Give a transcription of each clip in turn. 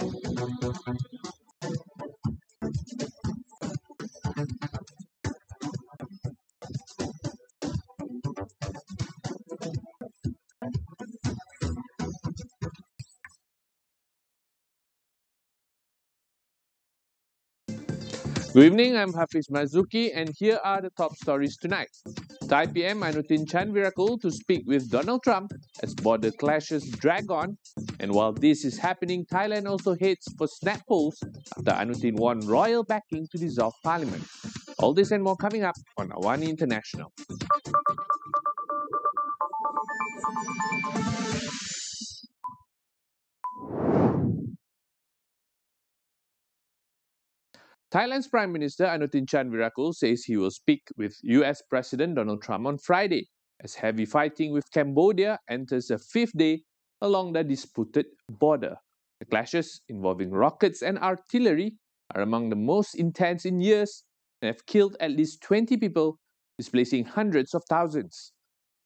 Good evening, I'm Hafiz Marzukhi, and here are the top stories tonight. Thai PM Anutin Chanvirakul to speak with Donald Trump as border clashes drag on. And while this is happening, Thailand also heads for snap polls after Anutin won royal backing to dissolve parliament. All this and more coming up on AWANI International. Thailand's Prime Minister Anutin Chanvirakul says he will speak with US President Donald Trump on Friday as heavy fighting with Cambodia enters a fifth day along the disputed border. The clashes involving rockets and artillery are among the most intense in years and have killed at least 20 people, displacing hundreds of thousands.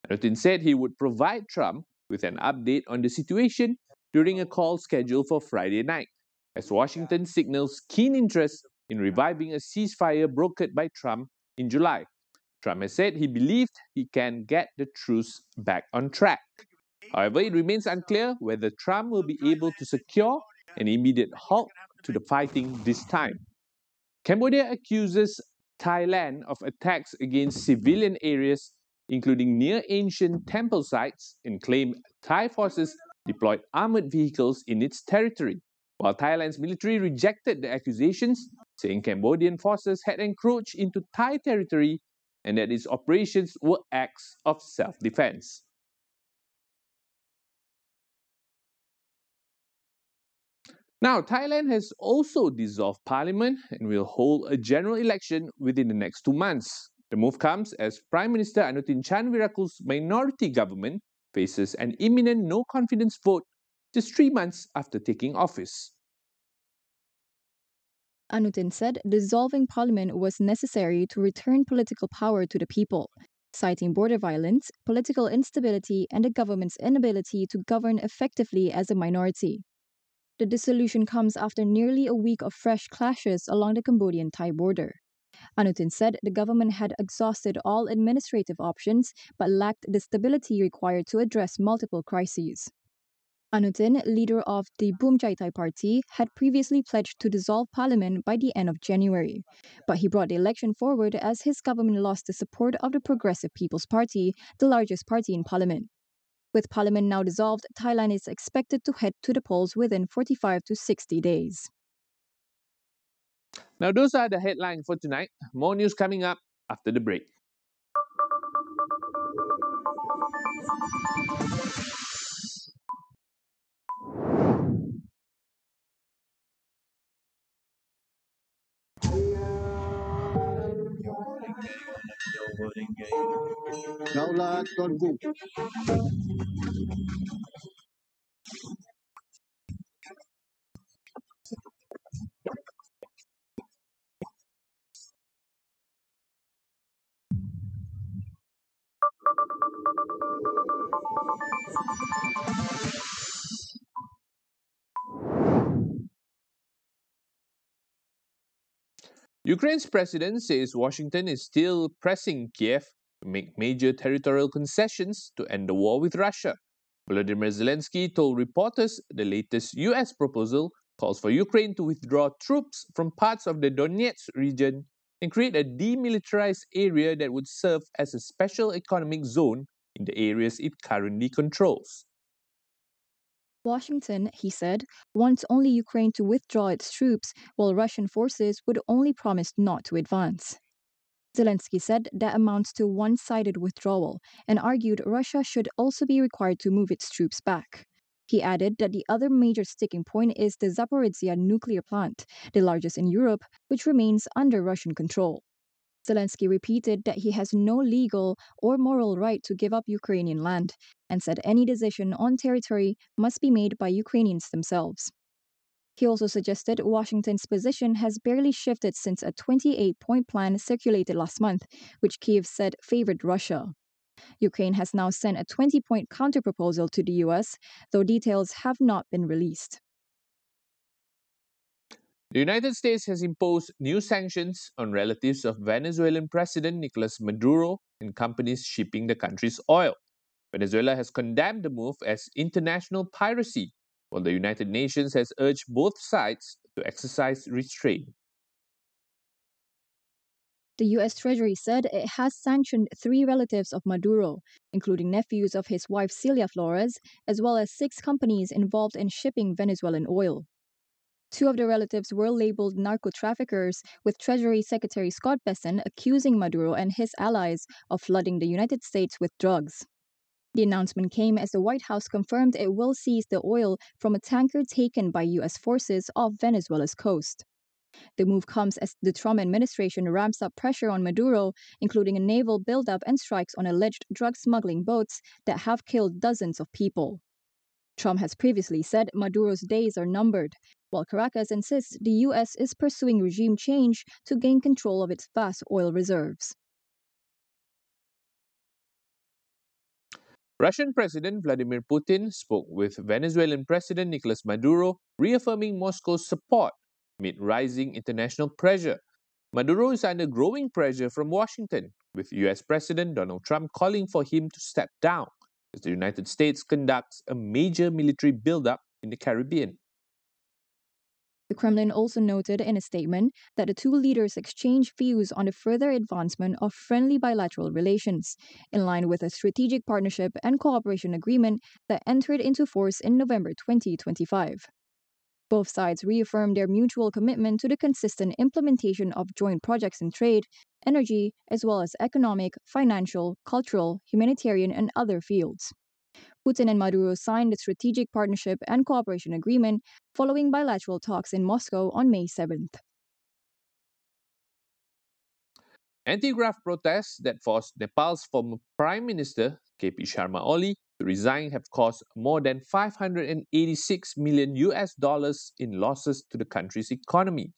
Anutin said he would provide Trump with an update on the situation during a call scheduled for Friday night, as Washington signals keen interest in reviving a ceasefire brokered by Trump in July. Trump has said he believed he can get the truce back on track. However, it remains unclear whether Trump will be able to secure an immediate halt to the fighting this time. Cambodia accuses Thailand of attacks against civilian areas, including near ancient temple sites, and claimed Thai forces deployed armored vehicles in its territory, while Thailand's military rejected the accusations, saying Cambodian forces had encroached into Thai territory and that its operations were acts of self-defense. Now, Thailand has also dissolved parliament and will hold a general election within the next 2 months. The move comes as Prime Minister Anutin Chanvirakul's minority government faces an imminent no-confidence vote just 3 months after taking office. Anutin said dissolving parliament was necessary to return political power to the people, citing border violence, political instability, and the government's inability to govern effectively as a minority. The dissolution comes after nearly a week of fresh clashes along the Cambodian-Thai border. Anutin said the government had exhausted all administrative options but lacked the stability required to address multiple crises. Anutin, leader of the Boom Chai Thai party, had previously pledged to dissolve parliament by the end of January, but he brought the election forward as his government lost the support of the Progressive People's Party, the largest party in parliament. With parliament now dissolved, Thailand is expected to head to the polls within 45 to 60 days. Now, those are the headlines for tonight. More news coming up after the break. Ukraine's president says Washington is still pressing Kiev to make major territorial concessions to end the war with Russia. Volodymyr Zelensky told reporters the latest US proposal calls for Ukraine to withdraw troops from parts of the Donetsk region and create a demilitarized area that would serve as a special economic zone in the areas it currently controls. Washington, he said, wants only Ukraine to withdraw its troops, while Russian forces would only promise not to advance. Zelensky said that amounts to one-sided withdrawal and argued Russia should also be required to move its troops back. He added that the other major sticking point is the Zaporizhzhia nuclear plant, the largest in Europe, which remains under Russian control. Zelensky repeated that he has no legal or moral right to give up Ukrainian land and said any decision on territory must be made by Ukrainians themselves. He also suggested Washington's position has barely shifted since a 28-point plan circulated last month, which Kiev said favored Russia. Ukraine has now sent a 20-point counterproposal to the US, though details have not been released. The United States has imposed new sanctions on relatives of Venezuelan President Nicolas Maduro and companies shipping the country's oil. Venezuela has condemned the move as international piracy, while the United Nations has urged both sides to exercise restraint. The U.S. Treasury said it has sanctioned 3 relatives of Maduro, including nephews of his wife Celia Flores, as well as 6 companies involved in shipping Venezuelan oil. 2 of the relatives were labeled narco traffickers, with Treasury Secretary Scott Bessent accusing Maduro and his allies of flooding the United States with drugs. The announcement came as the White House confirmed it will seize the oil from a tanker taken by U.S. forces off Venezuela's coast. The move comes as the Trump administration ramps up pressure on Maduro, including a naval buildup and strikes on alleged drug smuggling boats that have killed dozens of people. Trump has previously said Maduro's days are numbered, while Caracas insists the U.S. is pursuing regime change to gain control of its vast oil reserves. Russian President Vladimir Putin spoke with Venezuelan President Nicolas Maduro, reaffirming Moscow's support amid rising international pressure. Maduro is under growing pressure from Washington, with US President Donald Trump calling for him to step down as the United States conducts a major military buildup in the Caribbean. The Kremlin also noted in a statement that the 2 leaders exchanged views on the further advancement of friendly bilateral relations, in line with a strategic partnership and cooperation agreement that entered into force in November 2025. Both sides reaffirmed their mutual commitment to the consistent implementation of joint projects in trade, energy, as well as economic, financial, cultural, humanitarian, and other fields. Putin and Maduro signed the Strategic Partnership and Cooperation Agreement following bilateral talks in Moscow on May 7th. Anti-graft protests that forced Nepal's former Prime Minister KP Sharma Oli to resign have caused more than 586 million US dollars in losses to the country's economy.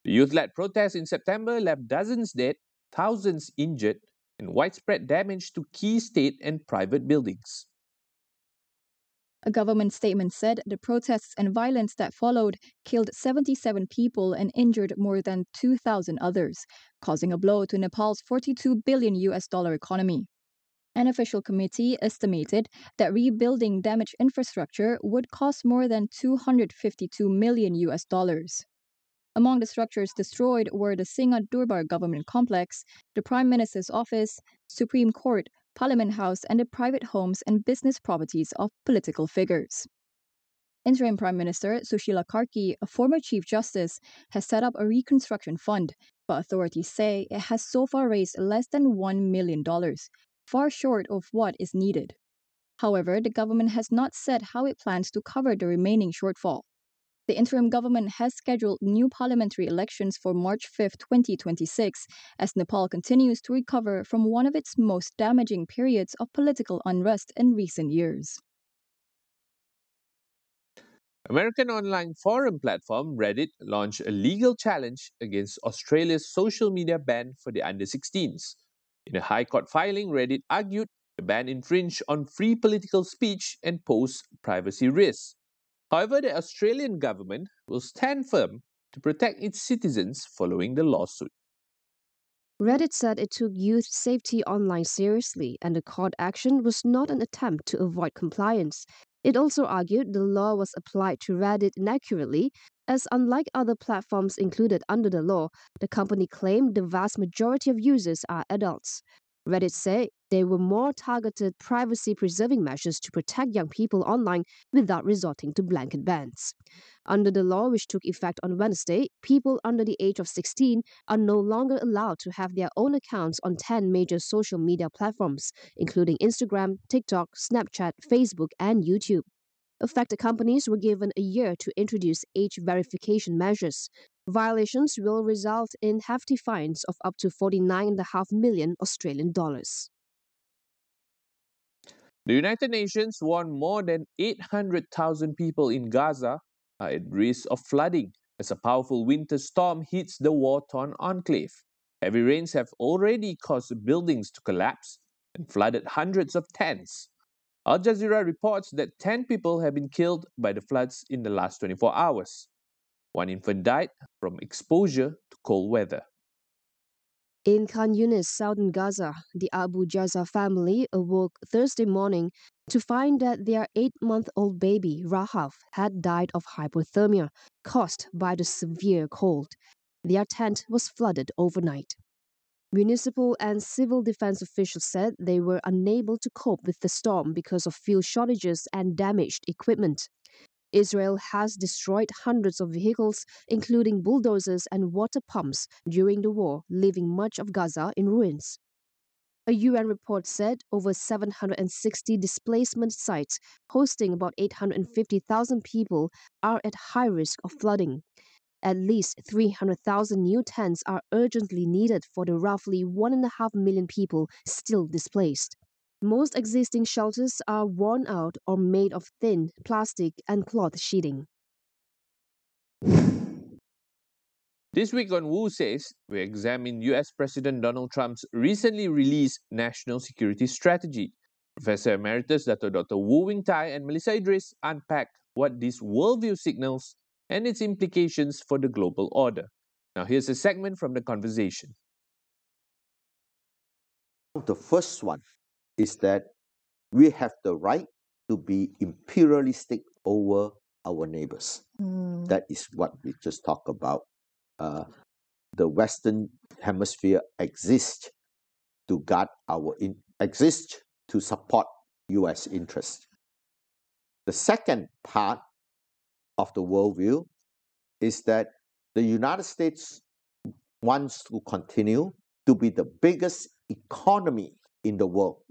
The youth-led protests in September left dozens dead, thousands injured, and widespread damage to key state and private buildings. A government statement said the protests and violence that followed killed 77 people and injured more than 2,000 others, causing a blow to Nepal's 42 billion US dollar economy. An official committee estimated that rebuilding damaged infrastructure would cost more than 252 million US dollars. Among the structures destroyed were the Singha Durbar government complex, the Prime Minister's office, Supreme Court, Parliament House, and the private homes and business properties of political figures. Interim Prime Minister Sushila Karki, a former Chief Justice, has set up a reconstruction fund, but authorities say it has so far raised less than $1 million, far short of what is needed. However, the government has not said how it plans to cover the remaining shortfall. The interim government has scheduled new parliamentary elections for March 5, 2026, as Nepal continues to recover from one of its most damaging periods of political unrest in recent years. American online forum platform Reddit launched a legal challenge against Australia's social media ban for the under 16s. In a High Court filing, Reddit argued the ban infringed on free political speech and posed privacy risks. However, the Australian government will stand firm to protect its citizens following the lawsuit. Reddit said it took youth safety online seriously and the court action was not an attempt to avoid compliance. It also argued the law was applied to Reddit inaccurately, as unlike other platforms included under the law, the company claimed the vast majority of users are adults. Reddit said there were more targeted privacy-preserving measures to protect young people online without resorting to blanket bans. Under the law, which took effect on Wednesday, people under the age of 16 are no longer allowed to have their own accounts on 10 major social media platforms, including Instagram, TikTok, Snapchat, Facebook, and YouTube. Affected companies were given a year to introduce age verification measures. Violations will result in hefty fines of up to 49.5 million Australian dollars. The United Nations warned more than 800,000 people in Gaza are at risk of flooding as a powerful winter storm hits the war-torn enclave. Heavy rains have already caused buildings to collapse and flooded hundreds of tents. Al Jazeera reports that 10 people have been killed by the floods in the last 24 hours. One infant died from exposure to cold weather. In Khan Yunis, southern Gaza, the Abu Jaza family awoke Thursday morning to find that their 8-month-old baby, Rahav, had died of hypothermia caused by the severe cold. Their tent was flooded overnight. Municipal and civil defense officials said they were unable to cope with the storm because of fuel shortages and damaged equipment. Israel has destroyed hundreds of vehicles, including bulldozers and water pumps, during the war, leaving much of Gaza in ruins. A UN report said over 760 displacement sites, hosting about 850,000 people, are at high risk of flooding. At least 300,000 new tents are urgently needed for the roughly 1.5 million people still displaced. Most existing shelters are worn out or made of thin plastic and cloth sheeting. This week on Wu Says, we examine US President Donald Trump's recently released national security strategy. Professor Emeritus Dr. Wu Wing Tai and Melissa Idris unpack what this worldview signals and its implications for the global order. Now, here's a segment from the conversation. The first one is that we have the right to be imperialistic over our neighbors. That is what we just talked about. The Western Hemisphere exists to guard exists to support U.S. interests. The second part of the worldview is that the United States wants to continue to be the biggest economy in the world.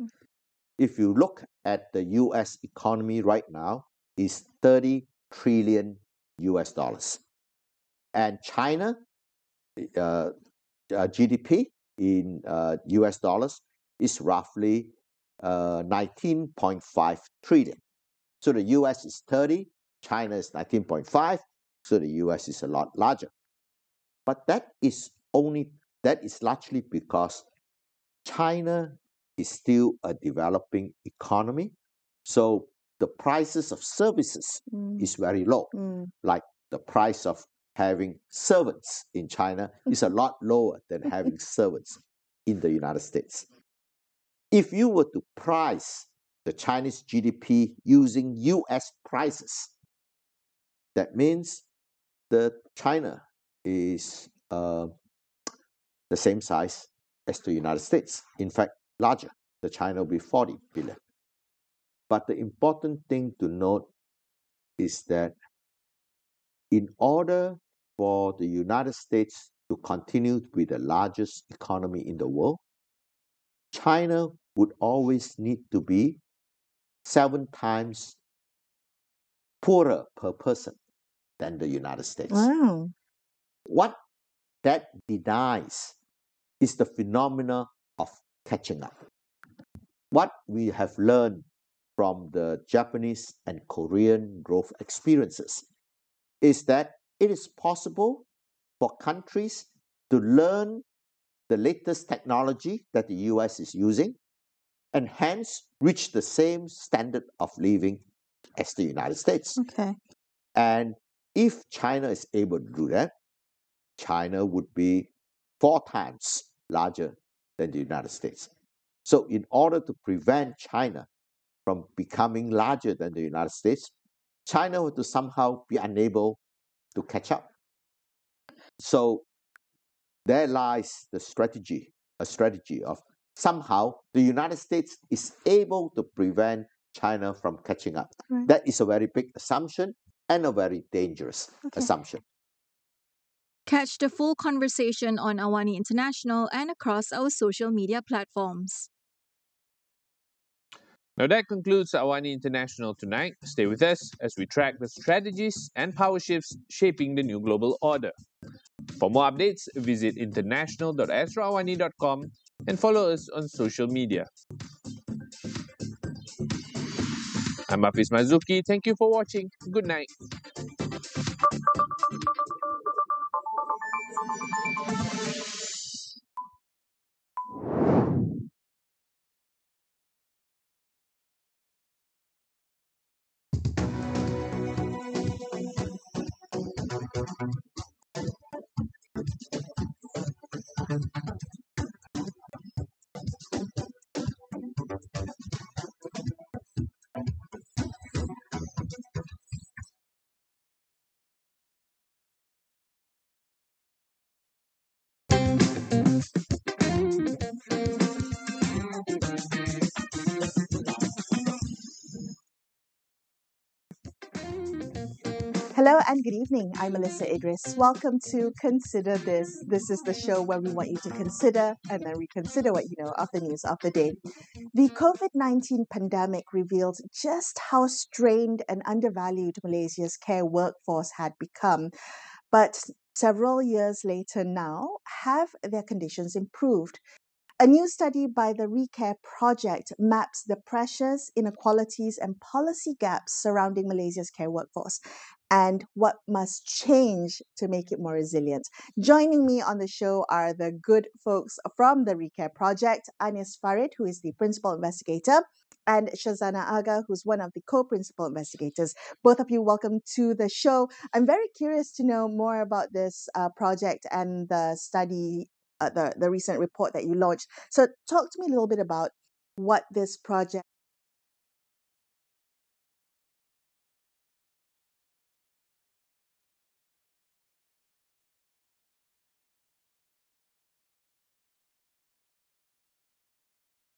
If you look at the US economy right now, is 30 trillion US dollars. And China, GDP in US dollars is roughly 19.5 trillion. So the US is 30, China is 19.5, so the US is a lot larger. But that is largely because China is still a developing economy. So the prices of services is very low. Like the price of having servants in China is a lot lower than having servants in the United States. If you were to price the Chinese GDP using US prices, that means that China is the same size as the United States. In fact, larger. The China will be 40 billion. But the important thing to note is that in order for the United States to continue to be the largest economy in the world, China would always need to be 7 times poorer per person than the United States. Wow. What that denies is the phenomena of catching up. What we have learned from the Japanese and Korean growth experiences is that it is possible for countries to learn the latest technology that the US is using and hence reach the same standard of living as the United States. Okay. And if China is able to do that, China would be 4 times larger than the United States. So in order to prevent China from becoming larger than the United States, China would to somehow be unable to catch up. So there lies the strategy, a strategy of somehow the United States is able to prevent China from catching up. Right. That is a very big assumption and a very dangerous assumption. Catch the full conversation on AWANI International and across our social media platforms. Now that concludes AWANI International tonight. Stay with us as we track the strategies and power shifts shaping the new global order. For more updates, visit international.astroawani.com and follow us on social media. I'm Hafiz Marzukhi. Thank you for watching. Good night. Hello and good evening. I'm Melissa Idris. Welcome to Consider This. This is the show where we want you to consider and then reconsider what you know of the news of the day. The COVID-19 pandemic revealed just how strained and undervalued Malaysia's care workforce had become. But several years later now, have their conditions improved? A new study by the Recare Project maps the pressures, inequalities, and policy gaps surrounding Malaysia's care workforce and what must change to make it more resilient. Joining me on the show are the good folks from the Recare Project, Anis Farid, who is the principal investigator, and Shazana Aga, who's one of the co-principal investigators. Both of you, welcome to the show. I'm very curious to know more about this project and the study, the recent report that you launched. So talk to me a little bit about what this project